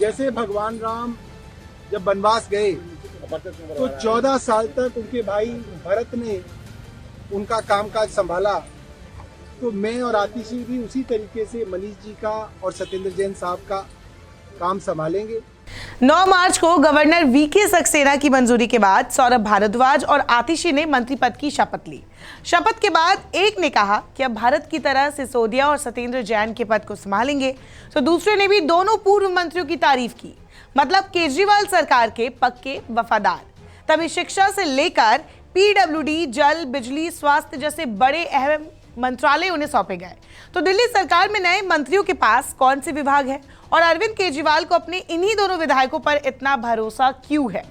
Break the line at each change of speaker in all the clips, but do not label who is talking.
जैसे भगवान राम जब वनवास गए तो 14 साल तक उनके भाई भरत ने उनका कामकाज संभाला, तो मैं और आतिशी भी उसी तरीके से मनीष जी का और सत्येंद्र जैन साहब का काम संभालेंगे।
9 मार्च को गवर्नर वीके सक्सेना की मंजूरी के बाद सौरभ भारद्वाज और आतिशी ने मंत्री पद की शपथ ली। शपथ के बाद एक ने कहा कि अब भारत की तरह सिसोदिया और सत्येंद्र जैन के पद को संभालेंगे, तो दूसरे ने भी दोनों पूर्व मंत्रियों की तारीफ की। मतलब केजरीवाल सरकार के पक्के वफादार। तभी शिक्षा से लेकर पीडब्ल्यूडी, जल, बिजली, स्वास्थ्य जैसे बड़े अहम मंत्रालय उन्हें सौंपे गए। तो दिल्ली सरकार में नए मंत्रियों के पास कौन से विभाग है और अरविंद केजरीवाल को अपने इन्हीं दोनों विधायकों पर इतना भरोसा क्यों है?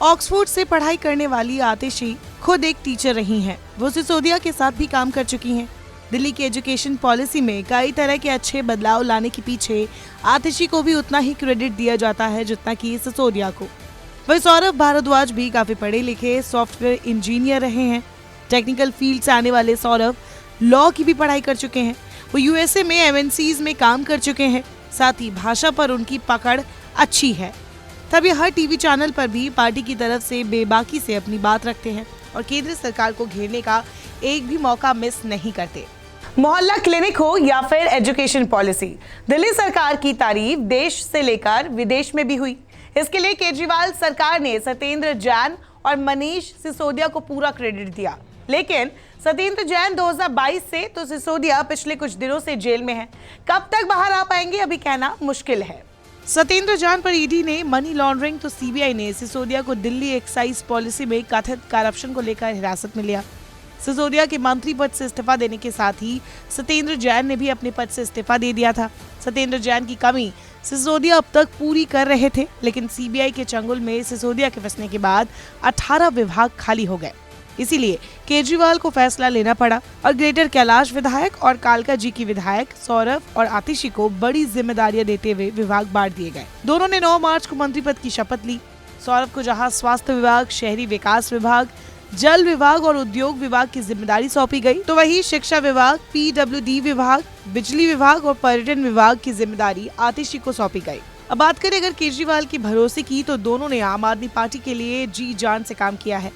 ऑक्सफोर्ड से पढ़ाई करने वाली आतिशी खुद एक टीचर रही हैं। वो सिसोदिया के साथ भी काम कर चुकी हैं। दिल्ली की एजुकेशन पॉलिसी में कई तरह के अच्छे बदलाव लाने के पीछे आतिशी को भी उतना ही क्रेडिट दिया जाता है जितना कि सिसोदिया को। वही सौरभ भारद्वाज भी काफी पढ़े लिखे सॉफ्टवेयर इंजीनियर रहे हैं। टेक्निकल फील्ड से आने वाले सौरभ लॉ की भी पढ़ाई कर चुके हैं। वो यूएसए में एमएनसीज में काम कर चुके हैं। साथ ही भाषा पर उनकी पकड़ अच्छी है। तभी हर टीवी चैनल पर भी पार्टी की तरफ से बेबाकी से अपनी बात रखते हैं और केंद्र सरकार को घेरने का एक भी मौका मिस नहीं करते। मोहल्ला क्लिनिक हो या फिर एजुकेशन पॉलिसी, दिल्ली सरकार की तारीफ देश से लेकर विदेश में भी हुई। इसके लिए केजरीवाल सरकार ने सत्येंद्र जैन और मनीष सिसोदिया को पूरा क्रेडिट दिया। लेकिन सत्येंद्र जैन 2022 से तो सिसोदिया पिछले कुछ दिनों से जेल में है। कब तक बाहर आ पाएंगे अभी कहना मुश्किल है। सत्येंद्र जैन पर ईडी ने मनी लॉन्ड्रिंग तो सीबीआई ने सिसोदिया को दिल्ली एक्साइज पॉलिसी में कथित करप्शन को लेकर हिरासत में लिया। सिसोदिया के मंत्री पद से इस्तीफा देने के साथ ही सत्येंद्र जैन ने भी अपने पद से इस्तीफा दे दिया था। सत्येंद्र जैन की कमी सिसोदिया अब तक पूरी कर रहे थे, लेकिन सीबीआई के चंगुल में सिसोदिया के फंसने के बाद 18 विभाग खाली हो गए। इसीलिए केजरीवाल को फैसला लेना पड़ा और ग्रेटर कैलाश विधायक और कालका जी की विधायक सौरभ और आतिशी को बड़ी जिम्मेदारियां देते हुए विभाग बांट दिए गए। दोनों ने 9 मार्च को मंत्री पद की शपथ ली। सौरभ को जहां स्वास्थ्य विभाग, शहरी विकास विभाग, जल विभाग और उद्योग विभाग की जिम्मेदारी सौंपी गई, तो वहीं शिक्षा विभाग, पीडब्ल्यूडी विभाग, बिजली विभाग और पर्यटन विभाग की जिम्मेदारी आतिशी को सौंपी गई। अब बात करें अगर केजरीवाल की भरोसे की, तो दोनों ने आम आदमी पार्टी के लिए जी जान से काम किया है।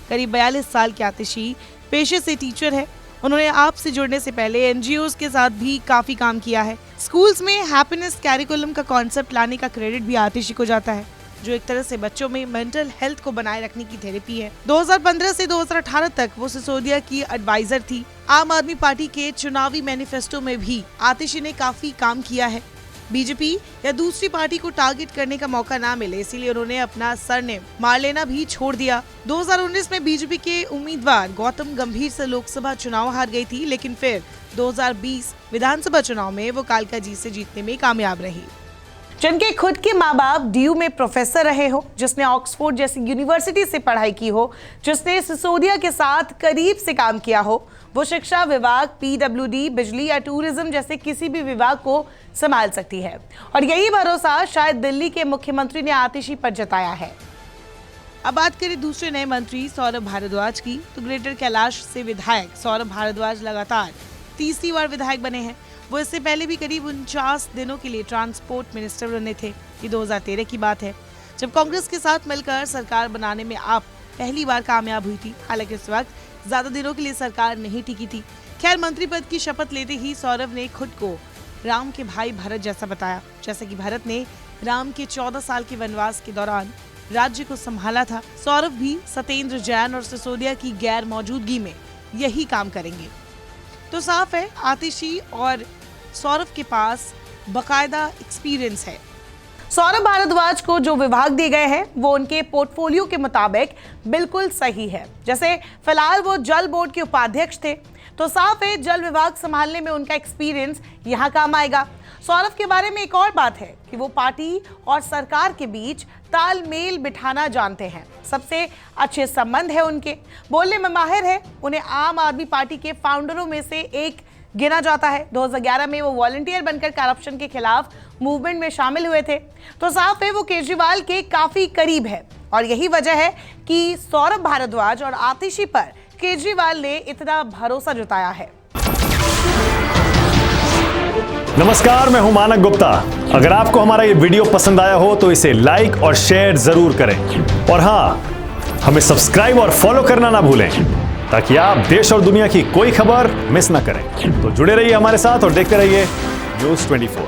करीब 42 साल की आतिशी पेशे से टीचर है। उन्होंने आप से जुड़ने से पहले एनजीओज के साथ भी काफी काम किया है। स्कूल्स में हैप्पीनेस कैरिकुलम का कॉन्सेप्ट लाने का क्रेडिट भी आतिशी को जाता है, जो एक तरह से बच्चों में मेंटल हेल्थ को बनाए रखने की थेरेपी है। 2015 से 2018 तक वो सिसोदिया की एडवाइजर थी। आम आदमी पार्टी के चुनावी मैनिफेस्टो में भी आतिशी ने काफी काम किया है। बीजेपी या दूसरी पार्टी को टारगेट करने का मौका ना मिले, इसीलिए उन्होंने अपना सरनेम मार लेना भी छोड़ दिया। 2019 में बीजेपी के उम्मीदवार गौतम गंभीर से लोकसभा चुनाव हार गई थी, लेकिन फिर 2020 विधानसभा चुनाव में वो कालका जी से जीतने में कामयाब रही। जिनके खुद के माँ बाप डीयू में प्रोफेसर रहे हो, जिसने ऑक्सफोर्ड जैसी यूनिवर्सिटी से पढ़ाई की हो, जिसने सिसोदिया के साथ करीब से काम किया हो, वो शिक्षा विभाग, पीडब्ल्यूडी, बिजली या टूरिज्म जैसे किसी भी विभाग को संभाल सकती है। और यही भरोसा शायद दिल्ली के मुख्यमंत्री ने आतिशी पर जताया है। अब बात करें दूसरे नए मंत्री सौरभ भारद्वाज की, तो ग्रेटर कैलाश से विधायक सौरभ भारद्वाज लगातार तीसरी बार विधायक बने हैं। वो इससे पहले भी करीब 49 दिनों के लिए ट्रांसपोर्ट मिनिस्टर बने थे। ये 2013 की बात है, जब कांग्रेस के साथ मिलकर सरकार बनाने में आप पहली बार कामयाब हुई थी। हालांकि उस वक्त ज्यादा दिनों के लिए सरकार नहीं टिकी थी। खैर, मंत्री पद की शपथ लेते ही सौरभ ने खुद को राम के भाई भरत जैसा बताया। जैसे कि भरत ने राम के 14 साल के वनवास के दौरान राज्य को संभाला था, सौरभ भी सत्येंद्र जैन और सिसोदिया की गैर मौजूदगी में यही काम करेंगे। तो साफ है, आतिशी और सौरभ के पास बकायदा एक्सपीरियंस है। सौरभ भारद्वाज को जो विभाग दिए गए हैं वो उनके पोर्टफोलियो के मुताबिक बिल्कुल सही है। जैसे फिलहाल वो जल बोर्ड के उपाध्यक्ष थे, तो साफ है जल विभाग संभालने में उनका एक्सपीरियंस यहाँ काम आएगा। सौरभ के बारे में एक और बात है कि वो पार्टी और सरकार के बीच तालमेल बिठाना जानते हैं। सबसे अच्छे संबंध है उनके, बोलने में माहिर है। उन्हें आम आदमी पार्टी के फाउंडरों में से एक गिना जाता है। 2011 में वो वॉलंटियर बनकर करप्शन के खिलाफ मूवमेंट में शामिल हुए थे। तो साफ है वो केजरीवाल के काफी करीब है और यही वजह है कि सौरभ भारद्वाज और आतिशी पर केजरीवाल ने इतना भरोसा जताया है।
नमस्कार, मैं हूं मानक गुप्ता। अगर आपको हमारा ये वीडियो पसंद आया हो तो इसे लाइक और शेयर जरूर करें और हाँ, हमें सब्सक्राइब और फॉलो करना ना भूलें ताकि आप देश और दुनिया की कोई खबर मिस ना करें। तो जुड़े रहिए हमारे साथ और देखते रहिए न्यूज़ 24।